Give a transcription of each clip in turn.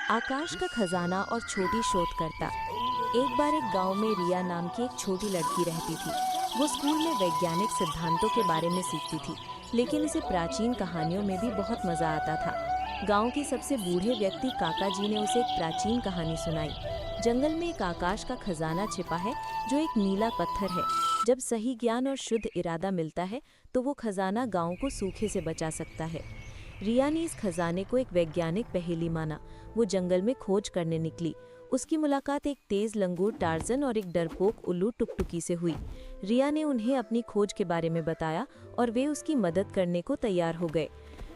आकाश का खजाना और छोटी शोधकर्ता। एक बार एक गांव में रिया नाम की एक छोटी लड़की रहती थी। वो स्कूल में वैज्ञानिक सिद्धांतों के बारे में सीखती थी, लेकिन इसे प्राचीन कहानियों में भी बहुत मजा आता था। गांव के सबसे बूढ़े व्यक्ति काका जी ने उसे एक प्राचीन कहानी सुनाई। जंगल में एक आकाश का खजाना छिपा है, जो एक नीला पत्थर है। जब सही ज्ञान और शुद्ध इरादा मिलता है तो वो खजाना गांव को सूखे से बचा सकता है। रिया ने इस खजाने को एक वैज्ञानिक पहेली माना। वो जंगल में खोज करने निकली। उसकी मुलाकात एक तेज लंगूर टार्जन और एक डरपोक उल्लू टुकटुकी से हुई। रिया ने उन्हें अपनी खोज के बारे में बताया और वे उसकी मदद करने को तैयार हो गए।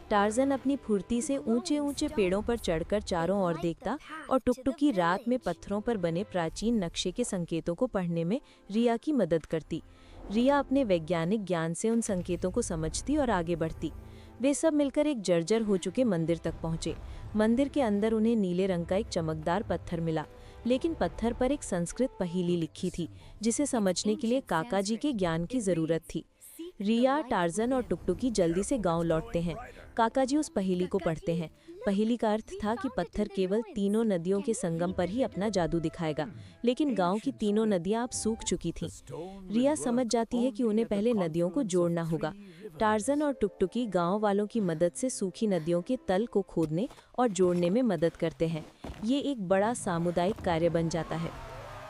टार्जन अपनी फुर्ती से ऊंचे ऊंचे पेड़ों पर चढ़कर चारों ओर देखता और टुकटुकी रात में पत्थरों पर बने प्राचीन नक्शे के संकेतों को पढ़ने में रिया की मदद करती। रिया अपने वैज्ञानिक ज्ञान से उन संकेतों को समझती और आगे बढ़ती। वे सब मिलकर एक जर्जर हो चुके मंदिर तक पहुंचे। मंदिर के अंदर उन्हें नीले रंग का एक चमकदार पत्थर मिला, लेकिन पत्थर पर एक संस्कृत पहेली लिखी थी, जिसे समझने के लिए काका जी के ज्ञान की जरूरत थी। रिया, टार्जन और टुकटुकी जल्दी से गांव लौटते हैं। काका जी उस पहेली को पढ़ते हैं। पहेली का अर्थ था कि पत्थर केवल तीनों नदियों के संगम पर ही अपना जादू दिखाएगा, लेकिन गांव की तीनों नदियां अब सूख चुकी थीं। रिया समझ जाती है कि उन्हें पहले नदियों को जोड़ना होगा। टार्जन और टुकटुकी गांव वालों की मदद से सूखी नदियों के तल को खोदने और जोड़ने में मदद करते हैं। ये एक बड़ा सामुदायिक कार्य बन जाता है।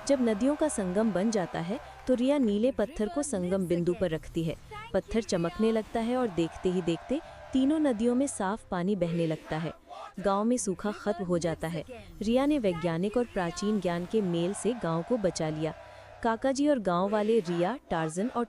जब नदियों का संगम बन जाता है तो रिया नीले पत्थर को संगम बिंदु पर रखती है। पत्थर चमकने लगता है और देखते ही देखते तीनों नदियों में साफ पानी बहने लगता है। गांव में सूखा खत्म हो जाता है। रिया ने वैज्ञानिक और प्राचीन ज्ञान के मेल से गांव को बचा लिया। काका जी और गांव वाले रिया, टार्जन और